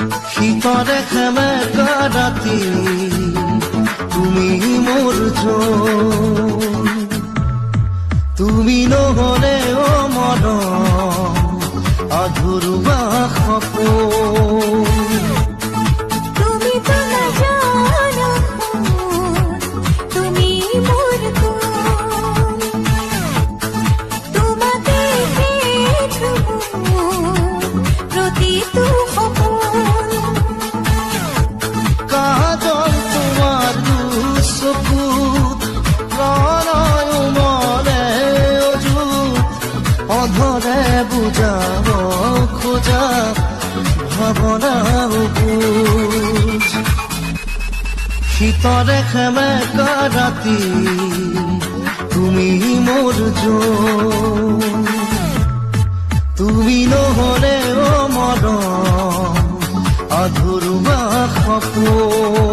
শীতৰে সেমেকা ৰাতি তুমি মোৰ জোন, তুমি নহলে অ মৰম আধৰুৱা সপোন। তুমি তো নাজানো তুমি মোৰ কোন, তোমাতে প্ৰতিটো সপোন। কাজল তোমাৰ চকুত প্ৰণয় মনে অযুত, অধৰে বুজাব খোজা ভাৱনা বুজ। শীতৰে সেমেকা ৰাতি তুমি মোৰ জোন, তুমি নহলে অ মৰম আধৰুৱা সপোন।